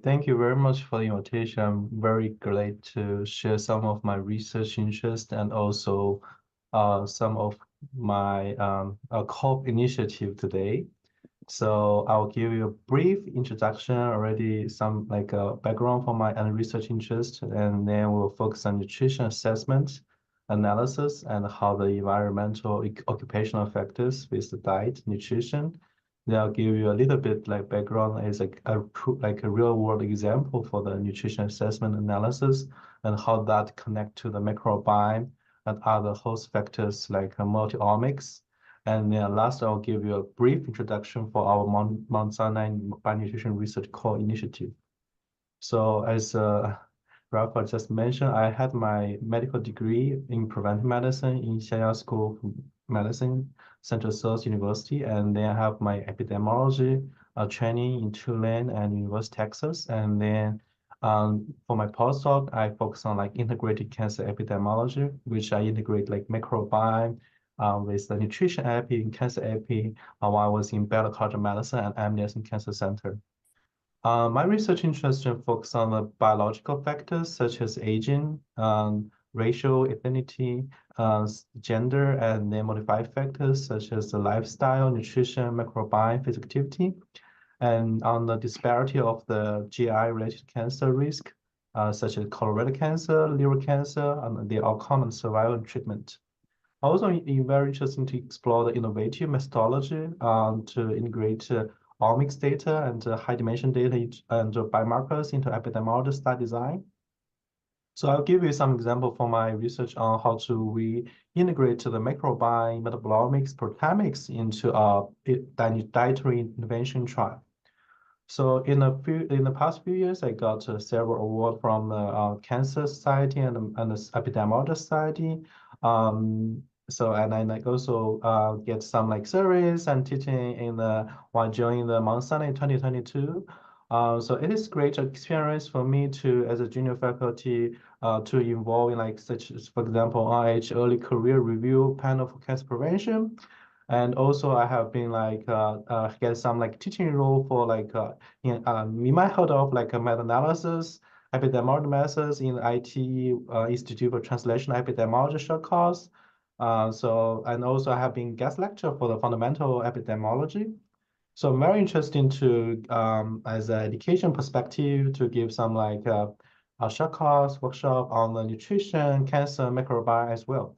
Thank you very much for the invitation. I'm very glad to share some of my research interests and also some of my COP initiative today. So I'll give you a brief introduction, already some like a background for my research interest, and then we'll focus on nutrition assessment, analysis, and how the environmental occupational factors with the diet, nutrition. Then I'll give you a little bit like background as like a real world example for the nutrition assessment analysis and how that connect to the microbiome and other host factors like multiomics. And then last, I'll give you a brief introduction for our Mount Sinai Bionutrition Research Core Initiative. So as Rafa just mentioned, I had my medical degree in preventive medicine in Xiaotao School of Medicine, Central South University, and then I have my epidemiology training in Tulane and University of Texas. And then for my postdoc, I focus on like integrated cancer epidemiology, which I integrate like microbiome with the nutrition epi and cancer epi while I was in Baylor College of Medicine and Amnesty Cancer Center. My research interest focus on the biological factors such as aging, racial, ethnicity, gender, and then modified factors such as the lifestyle, nutrition, microbiome, physical activity, and on the disparity of the GI-related cancer risk, such as colorectal cancer, liver cancer, and the outcome survival and treatment. Also, very interesting to explore the innovative methodology to integrate omics data and high dimension data and biomarkers into epidemiology study design. So I'll give you some example for my research on how we integrate the microbiome, metabolomics, proteomics into a dietary intervention trial. So in the past few years, I got several awards from the Cancer Society and the Epidemiology Society. And I also get some like surveys and teaching while joining the Mount Sinai in 2022. So it is great experience for me to, as a junior faculty, to involve in like such as, for example, NIH Early Career Review Panel for Cancer Prevention. And also I have been like get some like teaching role for like you might heard of like a meta-analysis, epidemiology methods in IT Institute for Translational Epidemiology short course. And also I have been guest lecturer for the fundamental epidemiology. So very interesting to, as an education perspective, to give some like a short course workshop on the nutrition, cancer, microbiome as well.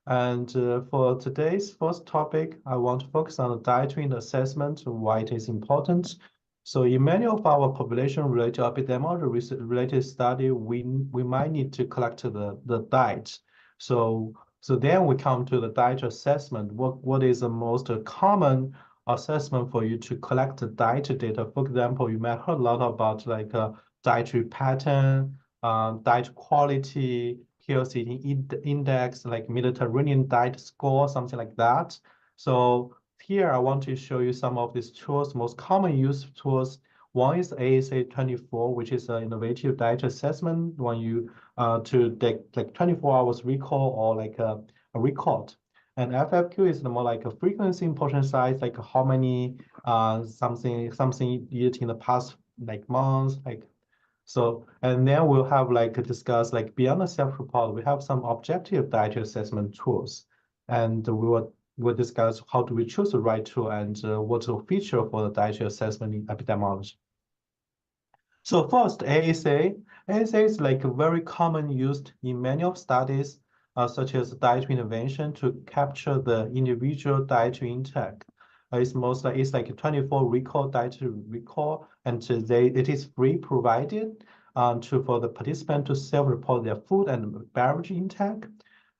And for today's first topic, I want to focus on the dietary assessment, why it is important. So in many of our population-related epidemiology-related study, we might need to collect the diet. So then we come to the diet assessment. What is the most common assessment for you to collect the diet data? For example, you might heard a lot about like dietary pattern, diet quality, KLCT index, like Mediterranean diet score, something like that. So here I want to show you some of these tools, most common used tools. One is ASA24, which is an innovative diet assessment when you to take like 24 hours recall or like a record. And FFQ is more like a frequency and portion size, like how many something you eat in the past like months, like so. And then we'll have like discuss like beyond the self-report, we have some objective dietary assessment tools, and we'll discuss how do we choose the right tool and what's the feature for the dietary assessment in epidemiology. So first, ASA. ASA is like very common used in many of studies, such as dietary intervention to capture the individual dietary intake. It's like a 24 recall dietary recall, and it is free provided for the participant to self-report their food and beverage intake.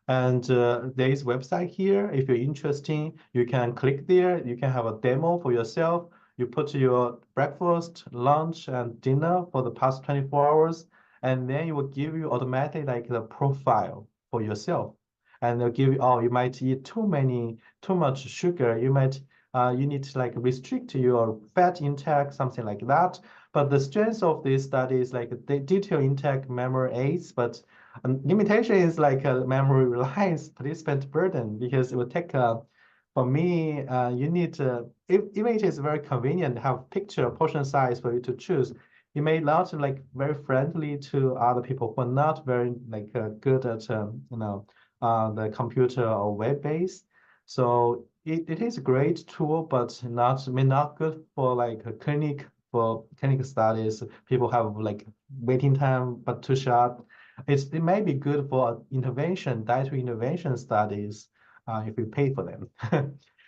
And there is website here. If you're interested, you can click there. You can have a demo for yourself. You put your breakfast, lunch, and dinner for the past 24 hours, and then it will give you automatically like the profile for yourself. And they'll give you, oh, you might eat too much sugar. You need to like restrict your fat intake, something like that. But the strength of this study is like the detailed intake memory aids, but limitation is like a memory reliance participant burden, because it will take for me, you need to, even it is very convenient to have picture portion size for you to choose. it may not like very friendly to other people who are not very like good at the computer or web based. So it is a great tool, but not good for like a clinic for clinical studies. People have like waiting time, but too short. It may be good for intervention, dietary intervention studies, if you pay for them.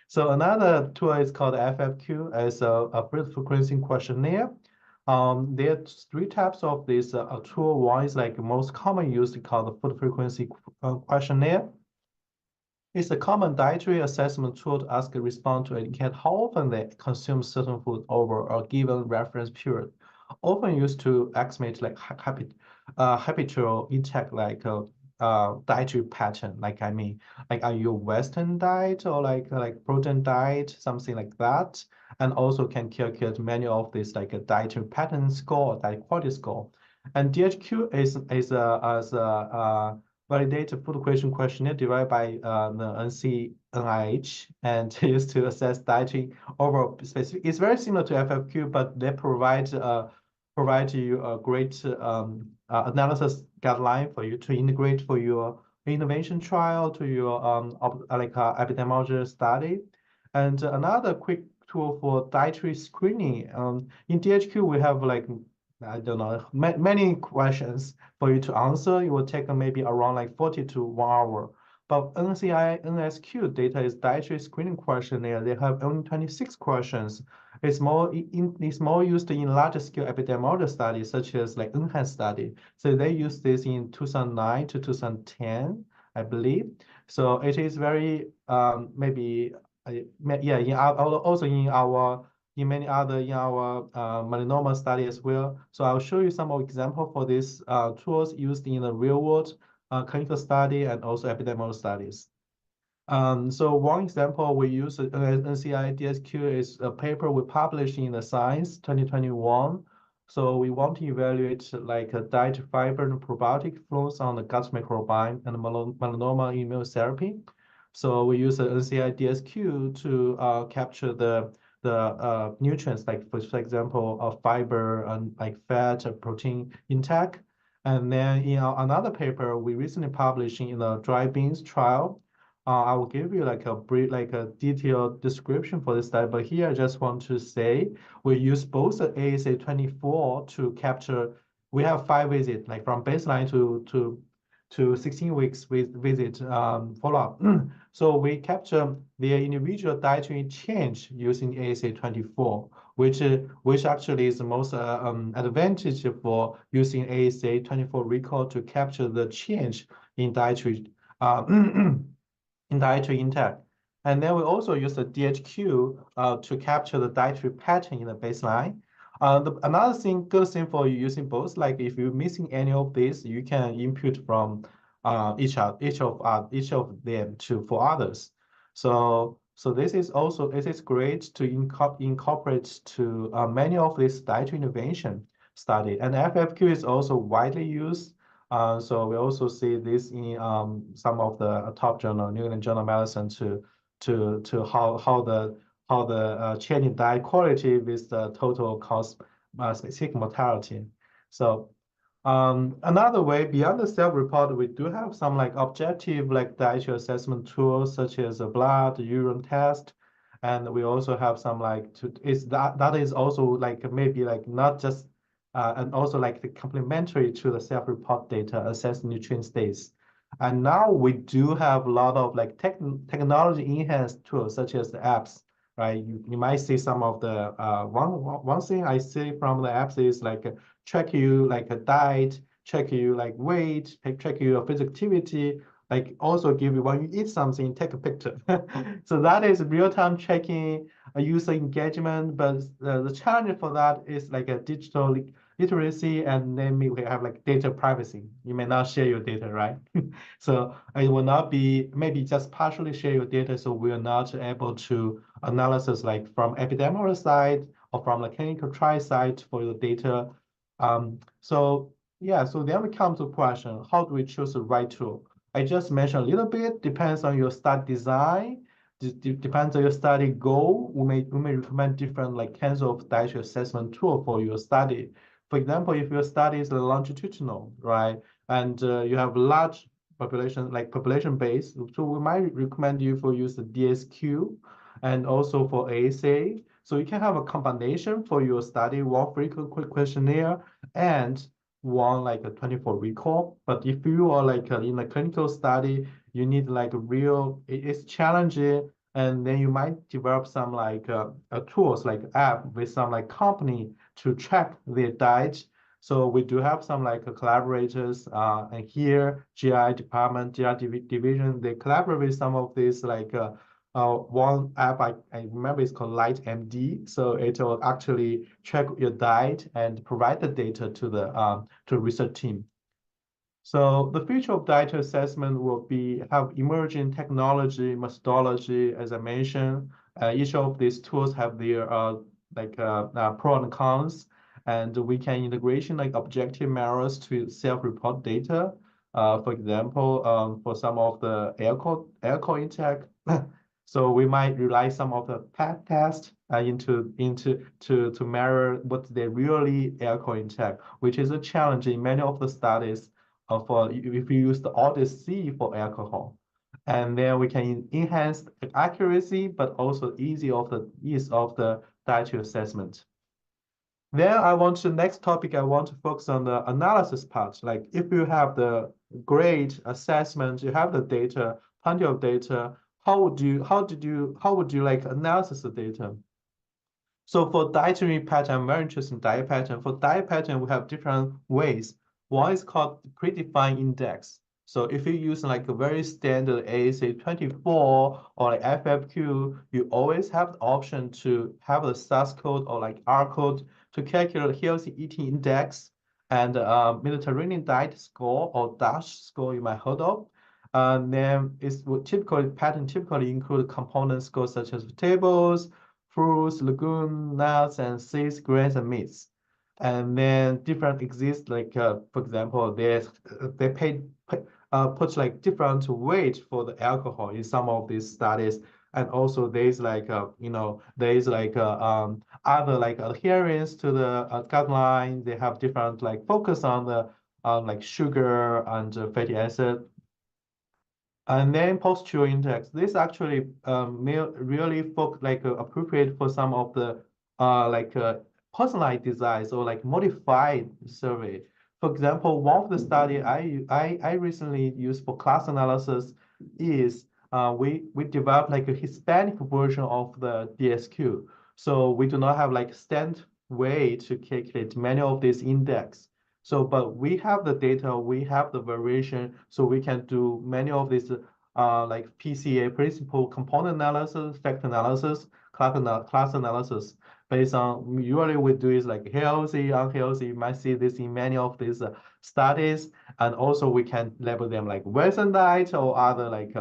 So another tool is called FFQ, as a food frequency questionnaire. There are three types of this tool. One is like most common used called the food frequency questionnaire. It's a common dietary assessment tool to ask a respondent to indicate how often they consume certain food over a given reference period. Often used to estimate like habitual intake, like dietary pattern. Like I mean, like are you Western diet or like protein diet, something like that, and also can calculate many of these like a dietary pattern score, diet quality score. And DHQ is a validated food question questionnaire derived by the NCNIH and used to assess dietary overall specific. It's very similar to FFQ, but they provide you a great analysis guideline for you to integrate for your innovation trial to your epidemiology study. And another quick tool for dietary screening. In DHQ, we have like I don't know many questions for you to answer. It will take maybe around like 40 to 1 hour. But NCI NSQ data is dietary screening questionnaire. They have only 26 questions. It's more used in larger scale epidemiology studies such as like NHANES study. So they use this in 2009 to 2010, I believe. So it is very maybe yeah in our, also in many other in our melanoma study as well. So I'll show you some example for these tools used in the real world clinical study and also epidemiological studies. So one example we use NCI DSQ is a paper we published in the Science 2021. So we want to evaluate like a diet fiber and probiotic flows on the gut microbiome and melanoma immunotherapy. So we use the NCI DSQ to capture the nutrients, like for example, fiber and like fat, protein intake. And then in another paper we recently published in the dry beans trial, I will give you like a brief, like a detailed description for this study. But here I just want to say we use both the ASA24 to capture. We have 5 visits, like from baseline to 16 weeks with visit follow-up. So we capture their individual dietary change using ASA24, which actually is the most advantage for using ASA24 recall to capture the change in dietary in dietary intake. And then we also use the DHQ to capture the dietary pattern in the baseline. Another good thing for you using both, like if you're missing any of these, you can input from each of them for others. So this is also great to incorporate to many of these dietary innovation study. And FFQ is also widely used. So we also see this in some of the top journal, New England Journal of Medicine, to how the changing diet quality with the total cause specific mortality. So another way beyond the self-report, we do have some like objective like dietary assessment tools such as a blood, urine test, and we also have some like that is also like maybe like not just and also like the complementary to the self-report data assess nutrient states. And now we do have a lot of like technology enhanced tools such as the apps, right? You might see some of the one thing I see from the apps is like track you like a diet, check you like weight, track your physical activity, like also give you when you eat something, take a picture. So that is real-time tracking, user engagement, but the challenge for that is like a digital literacy, and then we have like data privacy. You may not share your data, right? So it will not be maybe just partially share your data, so we are not able to analysis like from epidemiology side or from the clinical trial side for your data. So yeah, so then we come to the question, how do we choose the right tool? I just mentioned a little bit, depends on your study design, depends on your study goal. We may recommend different like kinds of dietary assessment tool for your study. For example, if your study is longitudinal, right, and you have large population, like population base, so we might recommend you for use the DSQ and also for ASA. So you can have a combination for your study, one frequent quick questionnaire and one like a 24 recall. But if you are like in a clinical study, you need like a real, it's challenging, and then you might develop some like tools like app with some like company to track their diet. So we do have some like collaborators and here GI department, GI division, they collaborate with some of these like one app I remember is called Light MD. So it will actually track your diet and provide the data to the research team. So the future of diet assessment will be have emerging technology, methodology, as I mentioned. Each of these tools have their pro and cons, and we can integration like objective measures to self-report data. For example, for some of the alcohol intake, so we might rely some of the PET test to measure what they really alcohol intake, which is a challenge in many of the studies for if you use the Odyssey for alcohol. And then we can enhance the accuracy, but also ease of the dietary assessment. Then I want to next topic, I want to focus on the analysis part. Like if you have the grade assessment, you have the data, plenty of data, how would you like analysis the data? So for dietary pattern, I'm very interested in diet pattern. For diet pattern, we have different ways. One is called predefined index. So if you use like a very standard ASA24 or like FFQ, you always have the option to have the SAS code or like R code to calculate healthy eating index and Mediterranean diet score or DASH score you might heard of. And then it's pattern typically include component scores such as tables, fruits, legume, nuts, and seeds, grains, and meats. And then different exist like for example, they put like different weight for the alcohol in some of these studies. And also there's like there's like other like adherence to the guideline. They have different like focus on the like sugar and fatty acid. And then postural index. This actually really appropriate for some of the personalized designs or like modified survey. For example, one of the study I recently used for class analysis is we developed like a Hispanic version of the DSQ. So we do not have like standard way to calculate many of these index. So, but we have the data, we have the variation, so we can do many of these like PCA, principal component analysis, factor analysis, class analysis. Based on usually we do is like healthy, unhealthy. You might see this in many of these studies, and also we can label them like Western diet or other like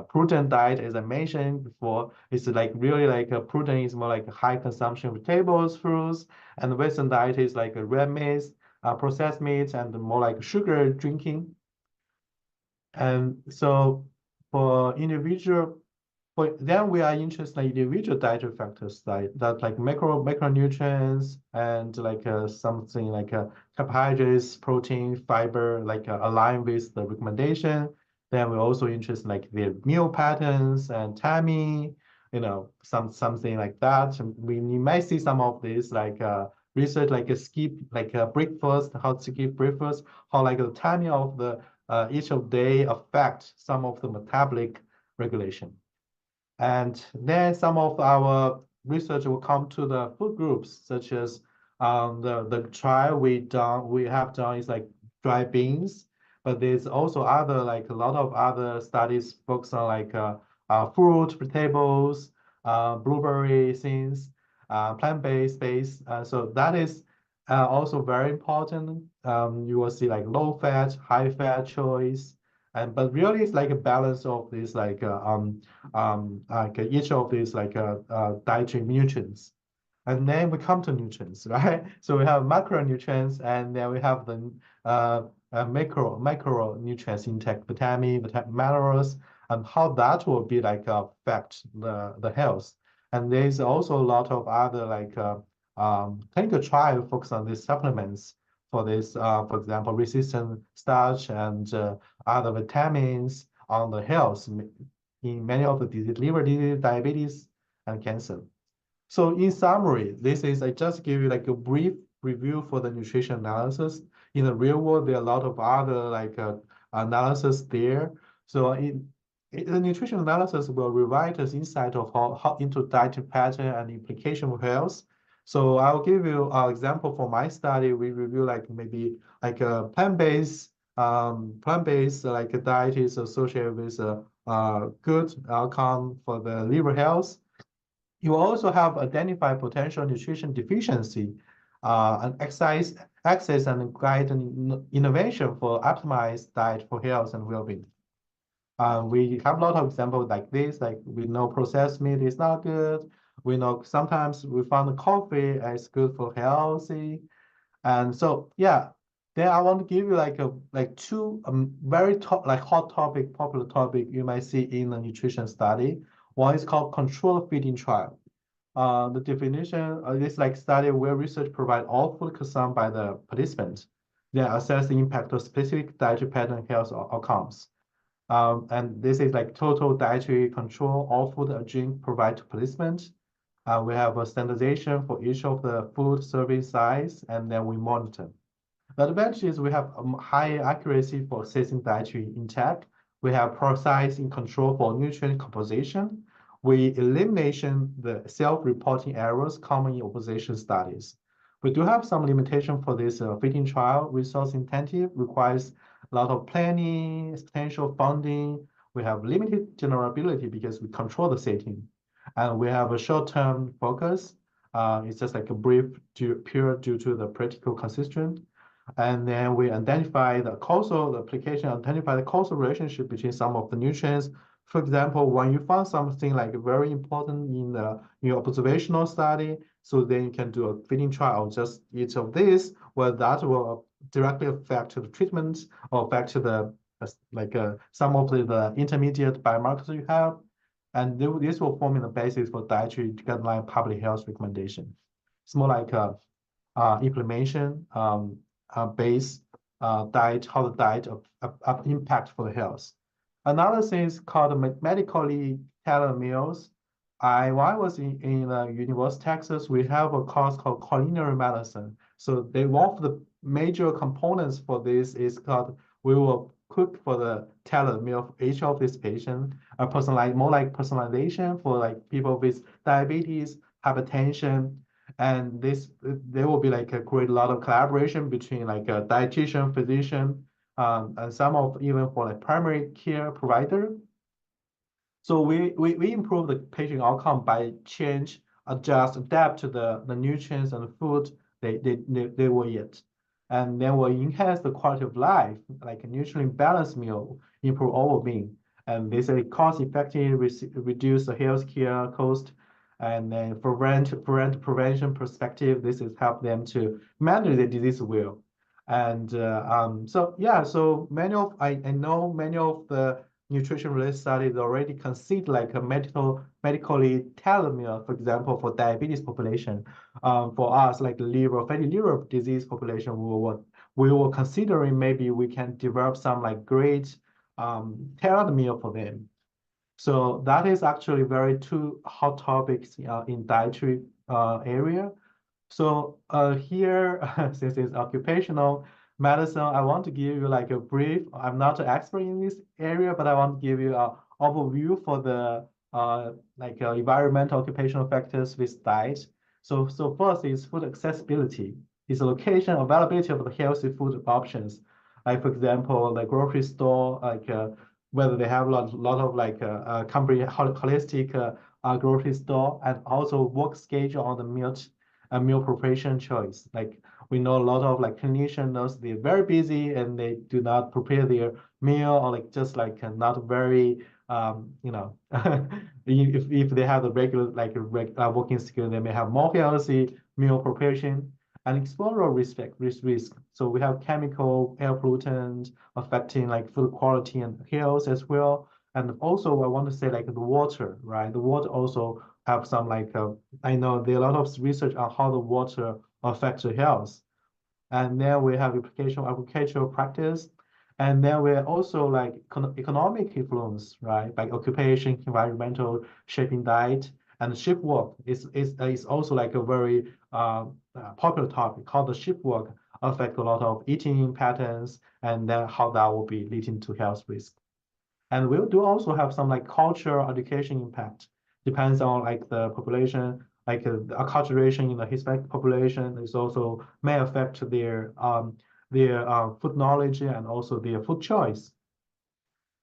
prudent diet, as I mentioned before. It's like really like prudent is more like high consumption of vegetables, fruits, and Western diet is like red meat, processed meat, and more like sugar drinking. And so for individual, then we are interested in individual dietary factors that like macronutrients and like something like carbohydrates, protein, fiber, like align with the recommendation. Then we're also interested in like their meal patterns and timing, something like that. And you might see some of this like research like a skip like a breakfast, how to skip breakfast, how like the timing of the each of day affect some of the metabolic regulation. And then some of our research will come to the food groups, such as the trial we have done is like dry beans, but there's also other like a lot of other studies focus on like fruit, vegetables, blueberry things, plant-based base. So that is also very important. You will see like low fat, high fat choice, and but really it's like a balance of this like each of these like dietary nutrients. And then we come to nutrients, right? So we have macronutrients, and then we have the micronutrients intake, vitamin, minerals, and how that will be like affect the health. And there's also a lot of other like clinical trial focus on these supplements for this, for example, resistant starch and other vitamins on the health in many of the disease, liver disease, diabetes, and cancer. So in summary, this is, I just give you like a brief review for the nutrition analysis. In the real world, there are a lot of other like analysis there. So the nutrition analysis will provide us insight of how into dietary pattern and implication of health. So I'll give you an example for my study. We review like maybe like a plant-based like a diet is associated with a good outcome for the liver health. You also have identified potential nutrition deficiency and access and guide innovation for optimized diet for health and well-being. We have a lot of examples like this, like we know processed meat is not good. We know sometimes we found coffee is good for healthy. And so, yeah, then I want to give you like two very hot topic, popular topic you might see in the nutrition study. One is called controlled feeding trial. The definition is like study where research provide all food consumed by the participants, then assess the impact of specific dietary pattern health outcomes. And this is like total dietary control, all food and drink provided to participants. We have a standardization for each of the food serving size, and then we monitor. The advantage is we have high accuracy for assessing dietary intake. We have precise in control for nutrient composition. We elimination the self-reporting errors common in opposition studies. We do have some limitation for this feeding trial. Resource intensive, requires a lot of planning, potential funding. We have limited generability because we control the setting. And we have a short-term focus. It's just like a brief period due to the practical consistency. And then we identify the causal, the application identify the causal relationship between some of the nutrients. For example, when you find something like very important in your observational study, so then you can do a feeding trial, just each of these, where that will directly affect the treatment or affect to the some of the intermediate biomarkers you have. And this will form the basis for dietary guideline public health recommendation. It's more like implementation based diet, how the diet impact for the health. Another thing is called medically tailored meals. When I was in University of Texas, we have a course called culinary medicine. So one of the major components for this is called, we will cook for the tailored meal for each of these patients, more like personalization for like people with diabetes, hypertension, and there will be like a great lot of collaboration between like a dietitian, physician, and some of even for like primary care provider. So we improve the patient outcome by change, adjust, adapt to the nutrients and the food they will eat. And then we'll enhance the quality of life, like a nutrient balanced meal, improve overall being. And this is cost effective, reduce the healthcare cost. And then for prevention perspective, this is help them to manage the disease well. And so yeah, so I know many of the nutrition related studies already consider like a medically tailored meal, for example, for diabetes population. For us, like the fatty liver disease population, we will considering maybe we can develop some like great tailored meal for them. So that is actually very two hot topics in dietary area. So here, since it's occupational medicine, I want to give you like a brief. I'm not an expert in this area, but I want to give you an overview for the environmental occupational factors with diet. So first is food accessibility. Is location availability of the healthy food options. Like for example, the grocery store, whether they have a lot of holistic grocery store, and also work schedule on the meal preparation choice. Like we know a lot of like clinicians, they're very busy and they do not prepare their meal, or like just like not very if they have the regular working skill, they may have more healthy meal preparation. And explore risk. So we have chemical, air pollutants affecting like food quality and health as well. And also I want to say like the water, right? The water also have some like I know there are a lot of research on how the water affects your health. And then we have application agricultural practice. And then we're also like economic influence, right? Like occupation, environmental, shaping diet, and shift work is also like a very popular topic. How the shift work affect a lot of eating patterns, and then how that will be leading to health risk. And we do also have some like cultural education impact. Depends on like the population, like acculturation in the Hispanic population is also may affect their food knowledge and also their food choice.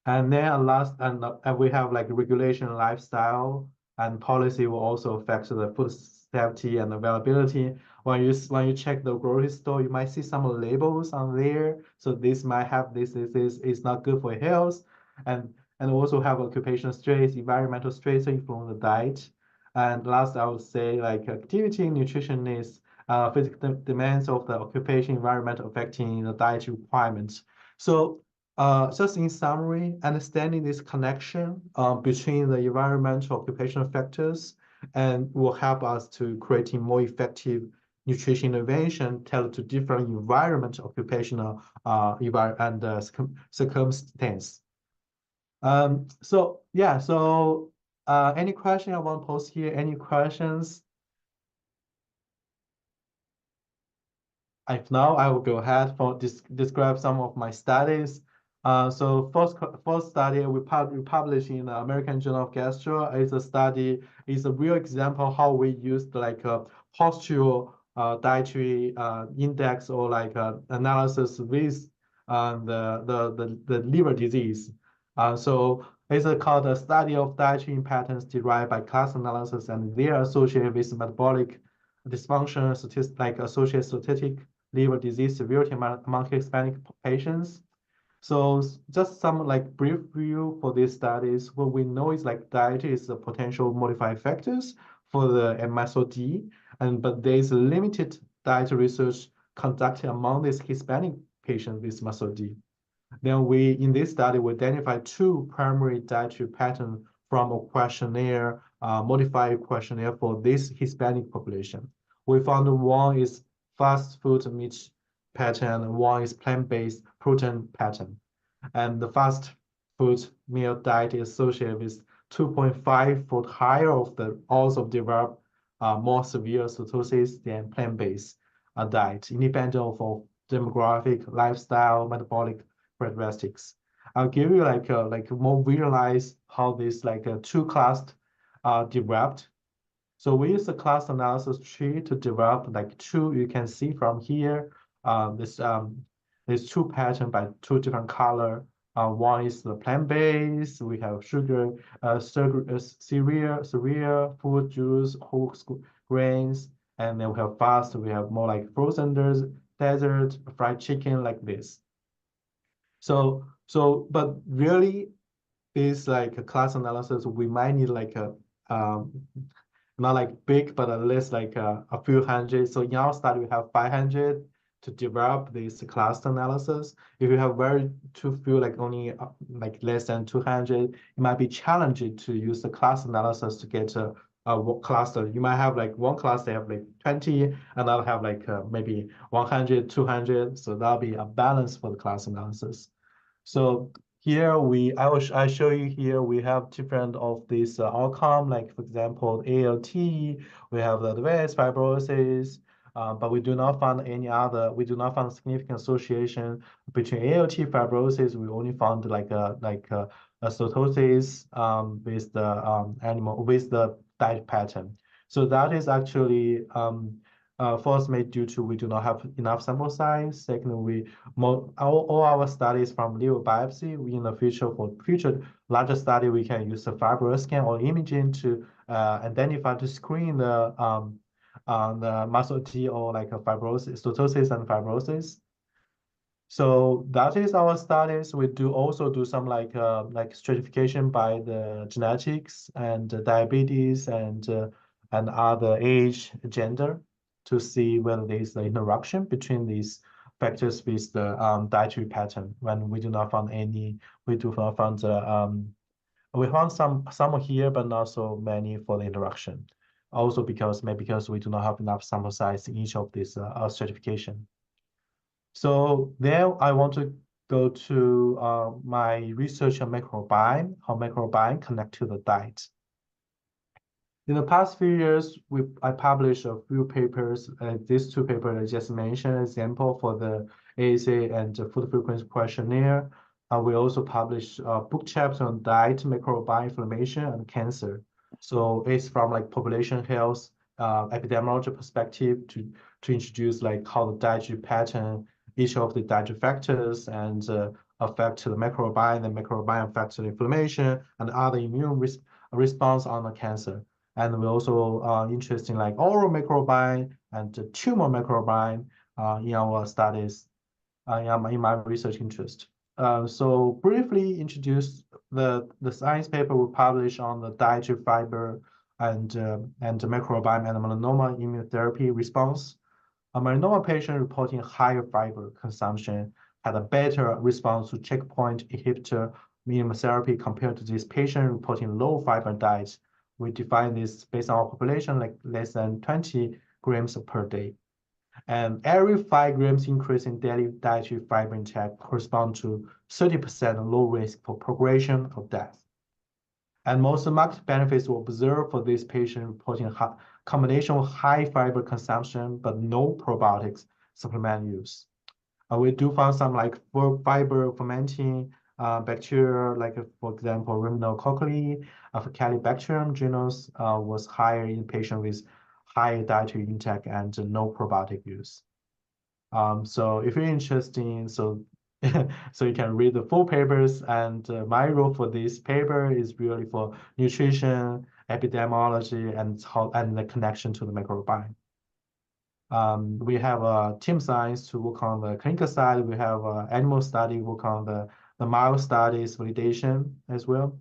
And then last, and we have like regulation, lifestyle, and policy will also affect the food safety and availability. When you check the grocery store, you might see some labels on there. So this might have this is not good for health, and also have occupational stress, environmental stress influence the diet. And last, I would say like activity, nutrition is physical demands of the occupation environment affecting the dietary requirements. So just in summary, understanding this connection between the environmental occupational factors and will help us to creating more effective nutrition intervention tailored to different environment, occupational and circumstance. So yeah, so any question I want to post here? Any questions? If now, I will go ahead for describe some of my studies. So first study we published in the American Journal of Gastro is a study, is a real example how we used like a postural dietary index or like analysis with the liver disease. So it's called a study of dietary patterns derived by class analysis and they are associated with metabolic dysfunction, like associated statistic liver disease severity among Hispanic patients. So just some like brief view for these studies. What we know is like diet is the potential modifying factors for the MSOD, but there is limited diet research conducted among these Hispanic patients with MSOD. Then in this study, we identified two primary dietary patterns from a questionnaire, modified questionnaire for this Hispanic population. We found one is fast food meat pattern, and one is plant-based protein pattern. And the fast food meal diet is associated with 2.5-fold higher of the odds of develop more severe cirrhosis than plant-based diet, independent of demographic, lifestyle, metabolic characteristics. I'll give you like more visualize how this like two class developed. So we use the class analysis tree to develop like two. You can see from here there's two pattern by two different color. One is the plant-based. We have sugar, cereal, food, juice, whole grains, and then we have fast. We have more like frozen desert, fried chicken like this. But really, this like a class analysis, we might need like a not like big, but at least like a few hundred. So in our study, we have 500 to develop this class analysis. If you have very too few, like only like less than 200, it might be challenging to use the class analysis to get a cluster. You might have like one class, they have like 20, another have like maybe 100, 200. So that'll be a balance for the class analysis. So here I show you here we have different of these outcome, like for example, ALT, we have the advanced fibrosis, but we do not find we do not find significant association between ALT fibrosis. We only found like a cirrhosis with the animal with the diet pattern. So that is actually first made due to we do not have enough sample size. Second, all our studies from liver biopsy. In the future, for future larger study, we can use the FibroScan or imaging to identify to screen the muscle T or like a fibrosis, cirrhosis and fibrosis. So that is our studies. We do also do some like stratification by the genetics and diabetes and other age, gender to see whether there is the interaction between these factors with the dietary pattern. When we do not find any, we do not find the We found some here, but not so many for the interaction. Also because we do not have enough sample size in each of these stratification. So then I want to go to my research on microbiome, how microbiome connect to the diet. In the past few years, I published a few papers. These two papers I just mentioned, example for the ASA and the food frequency questionnaire. We also published a book chapter on diet, microbiome inflammation, and cancer. So it's from like population health, epidemiological perspective to introduce like how the dietary pattern, each of the dietary factors and affect the microbiome, the microbiome affects the inflammation and other immune response on the cancer. And we also interested in like oral microbiome and the tumor microbiome in our studies, in my research interest. So briefly introduce the science paper we published on the dietary fiber and the microbiome and melanoma immunotherapy response. A melanoma patient reporting higher fiber consumption had a better response to checkpoint inhibitor immunotherapy compared to this patient reporting low fiber diet. We define this based on our population like less than 20 grams per day. And every 5 grams increase in daily dietary fiber intake correspond to 30% low risk for progression or death. And most marked benefits were observed for this patient reporting combination of high fiber consumption, but no probiotics supplement use. We do find some like fiber fermenting bacteria, like for example, Rhamnococculi, Faecalibacterium genus was higher in patient with high dietary intake and no probiotic use. So if you're interested, so you can read the full papers. And my role for this paper is really for nutrition, epidemiology, and the connection to the microbiome. We have a team science to work on the clinical side. We have animal study work on the mouse studies validation as well.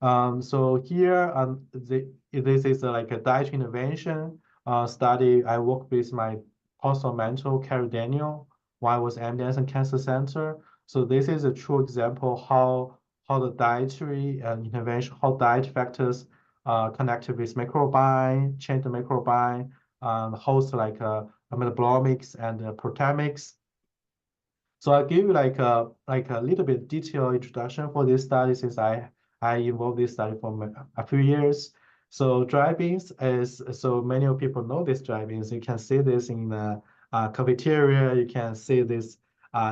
So here, this is like a dietary intervention study. I work with my postdoc mentor, Carrie Daniel, while I was at MD Anderson Cancer Center. So this is a true example how the dietary intervention, how diet factors connected with microbiome, change the microbiome, host like metabolomics and proteomics. So I'll give you like a little bit detailed introduction for this study since I involved this study for a few years. So dry beans is, so many of people know this dry beans. You can see this in the cafeteria. You can see this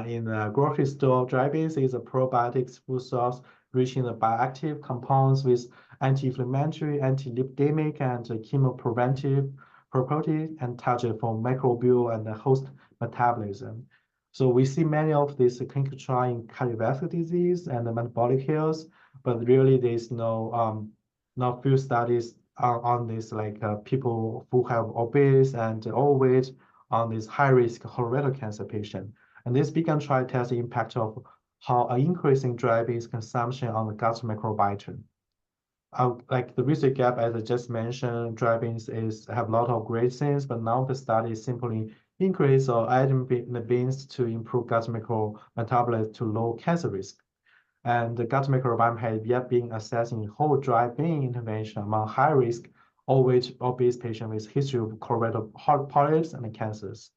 in the grocery store. Dry beans is a probiotics food source rich in the bioactive compounds with anti-inflammatory, anti-lipidemic, and chemopreventive properties and target for microbial and host metabolism. So we see many of these clinical trials in cardiovascular disease and metabolic health, but really there's not few studies on this, like people who have obese and overweight on this high-risk colorectal cancer patient. And this began trial test the impact of how an increasing dry beans consumption on the gut microbiome. Like the research gap, as I just mentioned, dry beans have a lot of great things, but now the study is simply increase or adding the beans to improve gut micrometabolism to low cancer risk. And the gut microbiome has yet been assessing whole dry bean intervention among high risk overweight obese patients with history of colorectal polyps and cancers.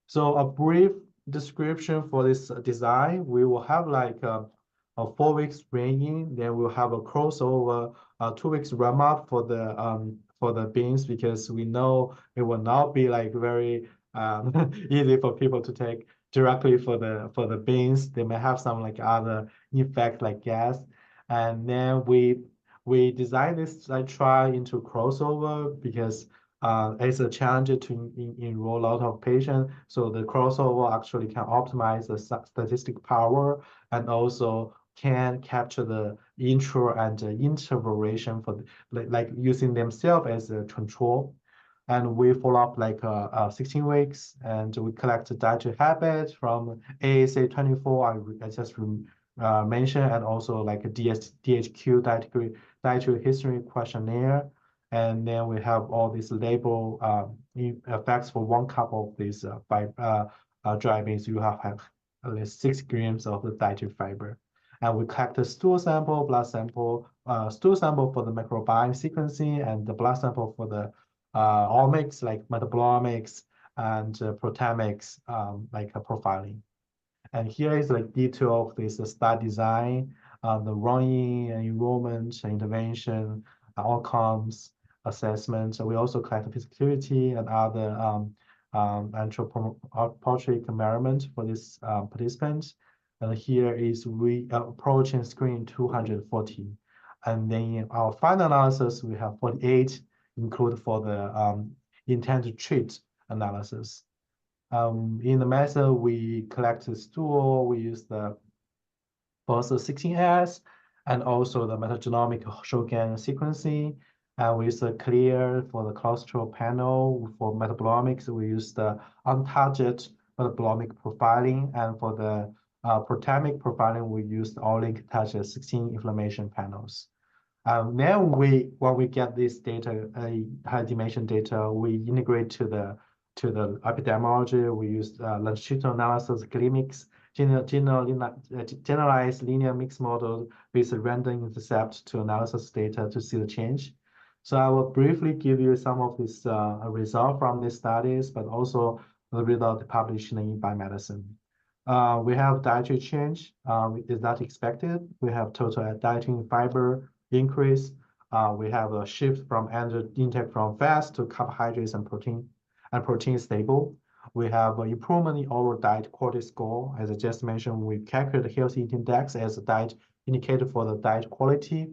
So a brief description for this design, we will have like a 4 weeks training, then we'll have a crossover, 2 weeks warm up for the beans because we know it will not be like very easy for people to take directly for the beans. They may have some like other effect like gas, and then we designed this trial into crossover because it's a challenge to enroll a lot of patients. So the crossover actually can optimize the statistic power and also can capture the intro and inter variation for like using themselves as a control. And we follow up like 16 weeks and we collect dietary habits from ASA 24, I just mentioned, and also like a DHQ dietary history questionnaire. And then we have all these label effects for 1 cup of these dry beans. You have at least 6 grams of the dietary fiber. And we collect the stool sample, blood sample, stool sample for the microbiome sequencing, and the blood sample for the omics, like metabolomics and proteomics, like profiling. And here is like detail of this study design, the running, enrollment, intervention, outcomes, assessment. So we also collect security and other anthropometric measurement for this participants. And here is we approaching screen 240. And then in our final analysis, we have 48 include for the intent to treat analysis. In the method, we collect the stool, we use the both the 16S and also the metagenomic Shogun sequencing. And we use the clear for the cholesterol panel. For metabolomics, we use the untargeted metabolomic profiling. And for the proteomic profiling, we use the all-link target 16 inflammation panels. Then when we get this data, high dimension data, we integrate to the epidemiology. We use longitudinal analysis, clinics, generalized linear mixed model with a random intercept to analysis data to see the change. So I will briefly give you some of this result from these studies, but also the result published in Biomedicine. We have dietary change. Is that expected? We have total dietary fiber increase. We have a shift from intake from fats to carbohydrates and protein stable. We have an improvement in overall diet quality score. As I just mentioned, we calculate the healthy eating index as a diet indicator for the diet quality.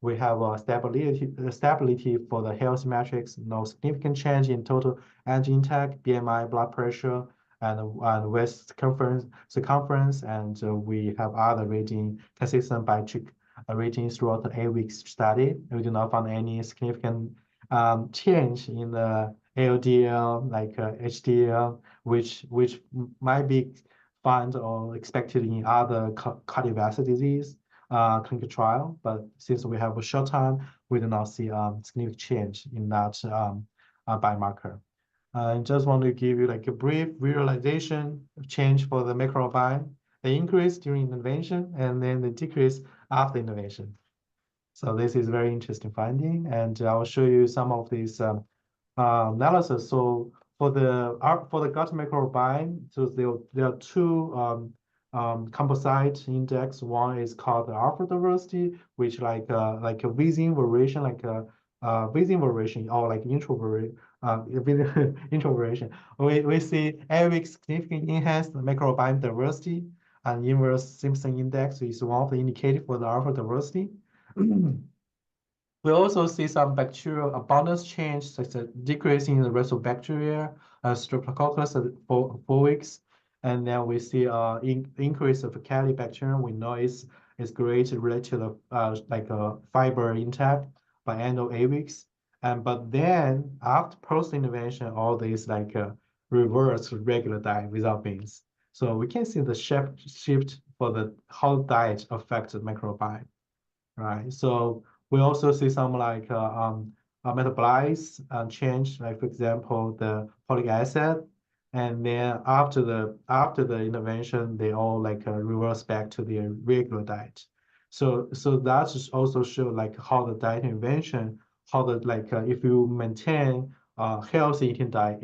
We have a stability for the health metrics, no significant change in total energy intake, BMI, blood pressure, and waist circumference, and we have other rating consistent by rating throughout the 8 week study. We do not find any significant change in the LDL, like HDL, which might be found or expected in other cardiovascular disease clinical trial. But since we have a short time, we do not see significant change in that biomarker. I just want to give you like a brief visualization of change for the microbiome. They increase during intervention and then they decrease after intervention. So this is very interesting finding, and I will show you some of these analysis. So for the gut microbiome, so there are two composite index. One is called the alpha diversity, which like a Bayesian variation, like a Bayesian variation or like introvariation. Introversion. We see every significant enhanced microbiome diversity, and inverse Simpson index is one of the indicators for the alpha diversity. We also see some bacterial abundance change, such as decreasing in the rest of bacteria, Streptococcus at 4 weeks, and then we see increase of Calibacterium. We know it's great related to the like fiber intake by end of 8 weeks. But then after post intervention, all these like reverse regular diet without beans. So we can see the shift for the how diet affects the microbiome, right? So we also see some like metabolites change, like for example the folic acid, and then after the intervention, they all like reverse back to their regular diet. So that just also show like how the diet intervention, how the like if you maintain healthy eating diet,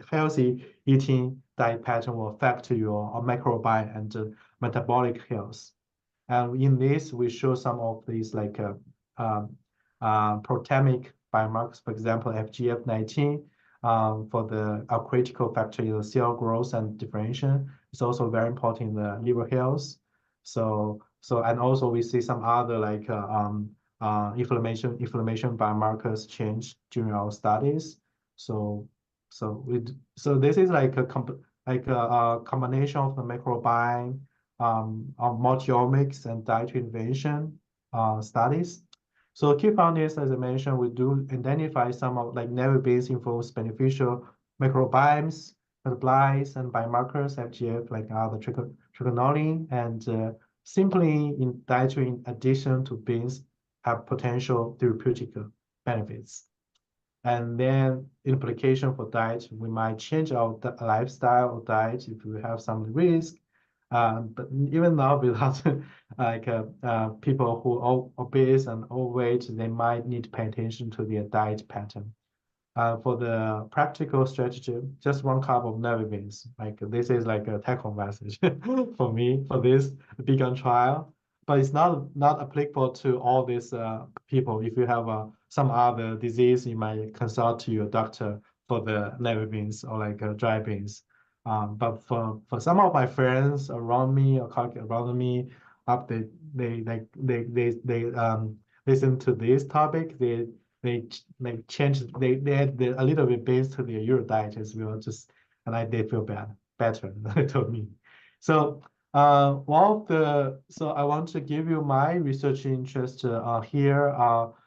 healthy eating diet pattern will affect your microbiome and metabolic health. And in this, we show some of these like proteomic biomarkers, for example, FGF19 for the critical factor in the cell growth and differentiation. It's also very important in the liver health. And also we see some other like inflammation biomarkers change during our studies. So this is like a combination of the microbiome, multiomics and dietary intervention studies. So key findings, as I mentioned, we do identify some of like never-based influence beneficial microbiomes, metabolites, and biomarkers, FGF, like the trigonolin, and simply in dietary in addition to beans have potential therapeutic benefits. And then implication for diet, we might change our lifestyle or diet if we have some risk. But even now, without like people who are obese and overweight, they might need to pay attention to their diet pattern. For the practical strategy, just 1 cup of navy beans. Like this is like a take-home message for me for this vegan trial. But it's not applicable to all these people. If you have some other disease, you might consult to your doctor for the navy beans or like dry beans. But for some of my friends around me or colleagues around me, up they listen to this topic, they change they add a little bit based to their Euro diet as well, just and they feel better they told me. So so I want to give you my research interest here.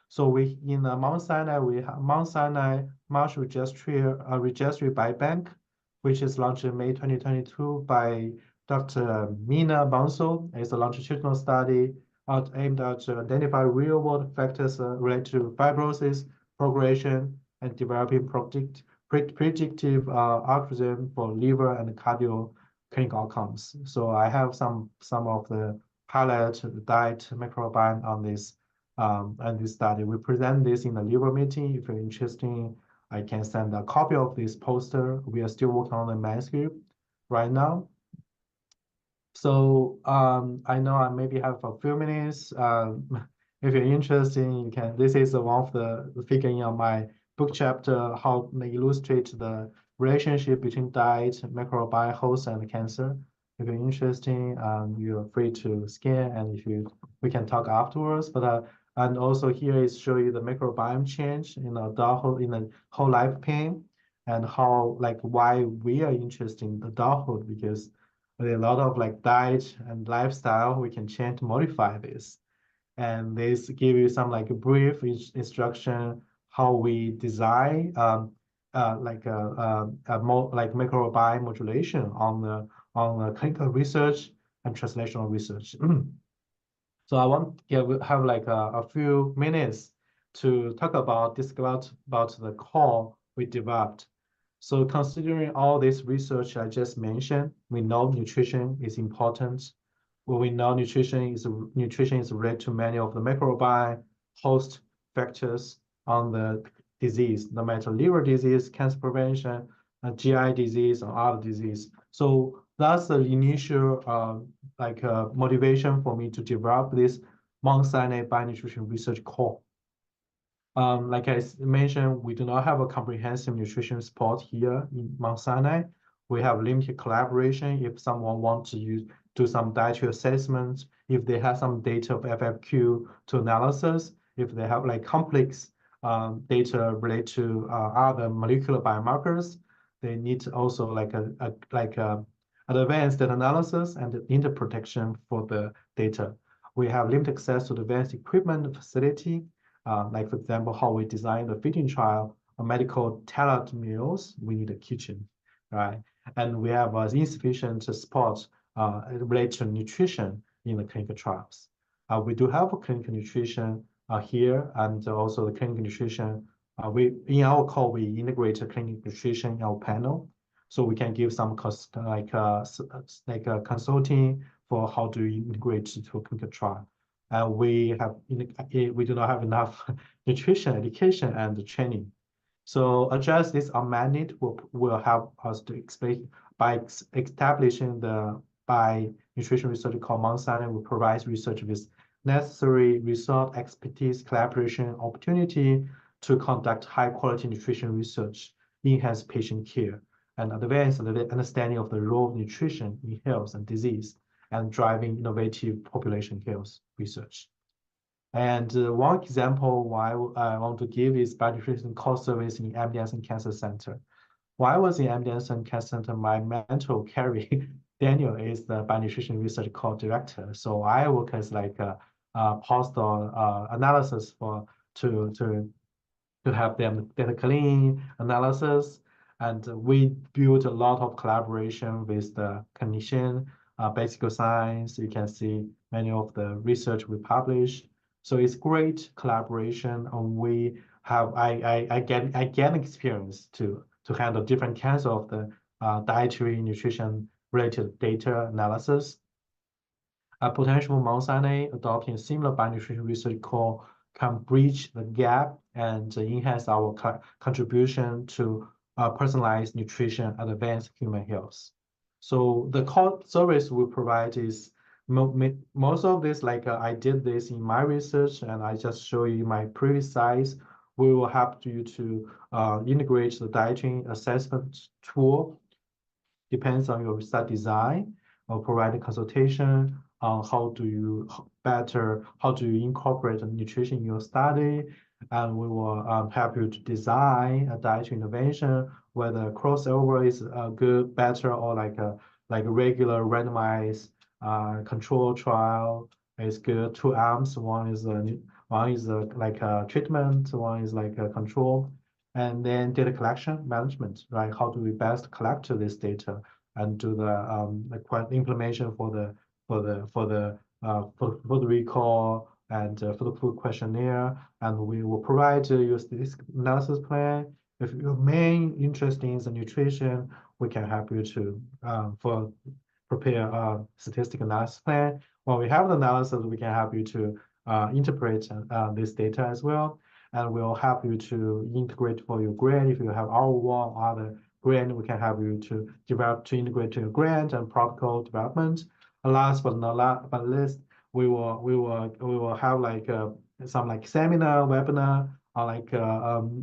So we in Mount Sinai we have Mount Sinai Marsh Registry Biobank, which is launched in May 2022 by Dr. Mina Bansal. It's a longitudinal study aimed at identify real-world factors related to fibrosis, progression, and developing predictive algorithm for liver and cardio clinical outcomes. So I have some of the highlight diet microbiome on this study. We present this in the liver meeting. If you're interested, I can send a copy of this poster. We are still working on the manuscript right now. So I know I maybe have a few minutes. If you're interested, you can. This is one of the figure in my book chapter how they illustrate the relationship between diet, microbiome, host, and cancer. If you're interested, you're free to scan, and if you we can talk afterwards. But and also here is show you the microbiome change in adulthood in the whole lifespan, and how like why we are interested in adulthood because with a lot of like diet and lifestyle, we can change, modify this. And this give you some like brief instruction how we design a more like microbiome modulation on the clinical research and translational research. So I want to have like a few minutes to talk about about the core we developed. So considering all this research I just mentioned, we know nutrition is important. Well, we know nutrition is related to many of the microbiome host factors on the disease, no matter liver disease, cancer prevention, GI disease, or other disease. So that's the initial motivation for me to develop this Mount Sinai Bionutrition Research Core. Like I mentioned, we do not have a comprehensive nutrition support here in Mount Sinai. We have limited collaboration. If someone wants to do some dietary assessments, if they have some data of FFQ to analysis, if they have like complex data related to other molecular biomarkers, they need also like an advanced data analysis and interpretation for the data. We have limited access to the advanced equipment facility. Like for example, how we design the feeding trial, a medical tailored meals, we need a kitchen, right? And we have insufficient support related to nutrition in the clinical trials. We do have a clinical nutrition here, and also the clinical nutrition. In our core we integrate clinical nutrition in our panel, so we can give some cost consulting for how to integrate to a clinical trial. We do not have enough nutrition education and training. So address this unmet need will help us to explain by establishing the by nutrition research called Mount Sinai will provide research with necessary resource, expertise, collaboration, opportunity to conduct high quality nutrition research, enhance patient care, and advance the understanding of the role of nutrition in health and disease, and driving innovative population health research. And one example why I want to give is bionutrition core service in MD Anderson Cancer Center. While I was in MD Anderson Cancer Center, my mentor, Carrie Daniel, is the bionutrition research core director. So I work as like a postdoc analysis to have them data clean analysis. And we built a lot of collaboration with the clinician, basic science. You can see many of the research we publish. So it's great collaboration, and we have I get experience to handle different kinds of the dietary nutrition related data analysis. A potential Mount Sinai adopting similar bionutrition research core can bridge the gap and enhance our contribution to personalized nutrition and advanced human health. So the core service we provide is most of this, like I did this in my research, and I just show you my previous slides. We will help you to integrate the dietary assessment tool. Depends on your study design, or provide a consultation on how do you incorporate nutrition in your study, and we will help you to design a dietary intervention, whether crossover is good, better, or like a regular randomized control trial is good. Two arms, one is like a treatment, one is like a control. And then data collection management, right? How do we best collect this data and do the implementation for the recall and for the food questionnaire, and we will provide you this analysis plan. If your main interest is the nutrition, we can help you to prepare a statistical analysis plan. When we have the analysis, we can help you to interpret this data as well, and we'll help you to integrate for your grant. If you have our one other grant, we can help you to integrate to your grant and protocol development. And last but not least, we will have like some like seminar, webinar, or like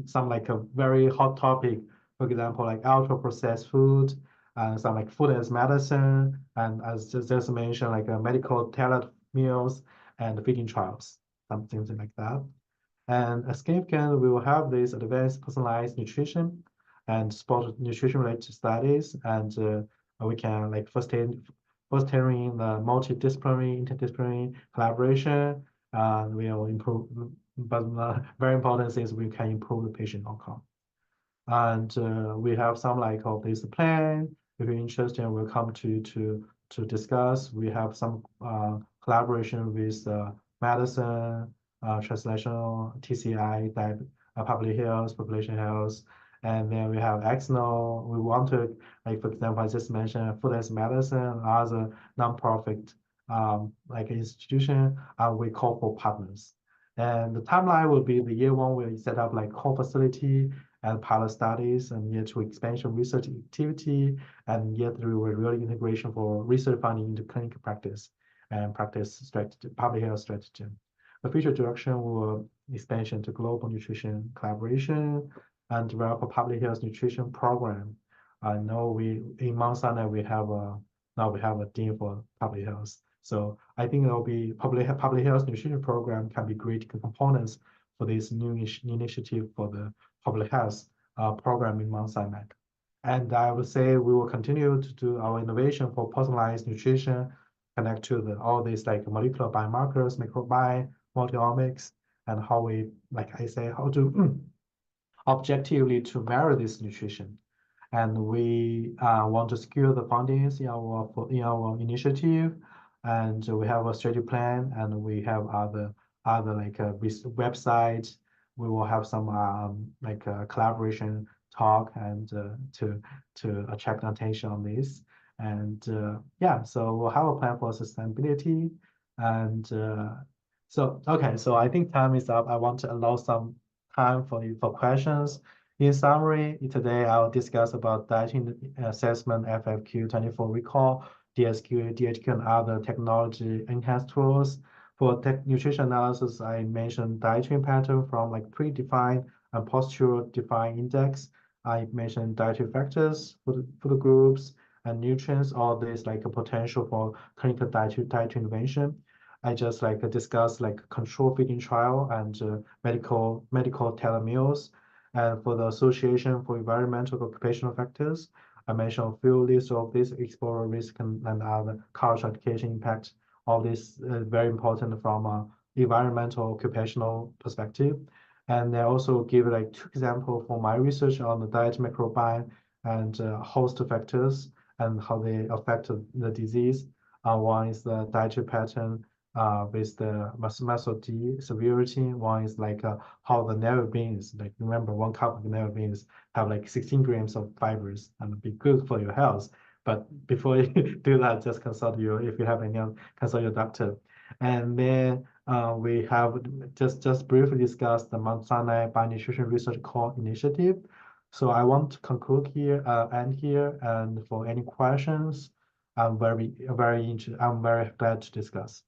some like a very hot topic. For example, like ultra processed food, and some like food as medicine, and as just mentioned, like medical tailored meals and feeding trials, something like that. And as significant, we will have this advanced personalized nutrition and sport nutrition related studies, and we can like fostering the multidisciplinary, interdisciplinary collaboration. Will improve, but very important is we can improve the patient outcome. And we have some like of this plan. If you're interested, we'll come to discuss. We have some collaboration with medicine, translational, TCI, public health, population health, and then we have external. We want to, like for example, I just mentioned food as medicine, other nonprofit like institution, we call for partners. And the timeline will be the year one, we set up like core facility and pilot studies, and year two expansion research activity, and year three will really integration for research funding into clinical practice and practice strategy, public health strategy. The future direction will expansion to global nutrition collaboration and develop a public health nutrition program. I know we in Mount Sinai now we have a dean for public health. So I think there will be public health nutrition program can be great components for this new initiative for the public health program in Mount Sinai. And I would say we will continue to do our innovation for personalized nutrition, connect to all these like molecular biomarkers, microbiome, multiomics, and how we, like I say, how to objectively to measure this nutrition. And we want to secure the fundings in our initiative, and we have a strategy plan, and we have other like websites. We will have some like collaboration talk and to attract attention on this. And yeah, so we'll have a plan for sustainability. And so okay, so I think time is up. I want to allow some time for questions. In summary, today I'll discuss about dietary assessment, FFQ 24 recall, DSQ, DHQ, and other technology enhanced tools. For nutrition analysis, I mentioned dietary pattern from like predefined and postural defined index. I mentioned dietary factors for the groups and nutrients, all this like a potential for clinical dietary intervention. I just like discuss like control feeding trial and medical tailored meals. And for the Association for Environmental Occupational Factors, I mentioned a few lists of this explore risk and other cultural education impact. All this is very important from an environmental occupational perspective. And I also give like two examples for my research on the diet microbiome and host factors and how they affect the disease. One is the dietary pattern with the muscle D severity. One is like how the never beans, like remember 1 cup of never beans have like 16 grams of fibers and be good for your health. But before you do that, just consult your, if you have any, consult your doctor. And then we have just briefly discussed the Mount Sinai Bionutrition Research Core Initiative. So I want to conclude here, end here, and for any questions, I'm very glad to discuss.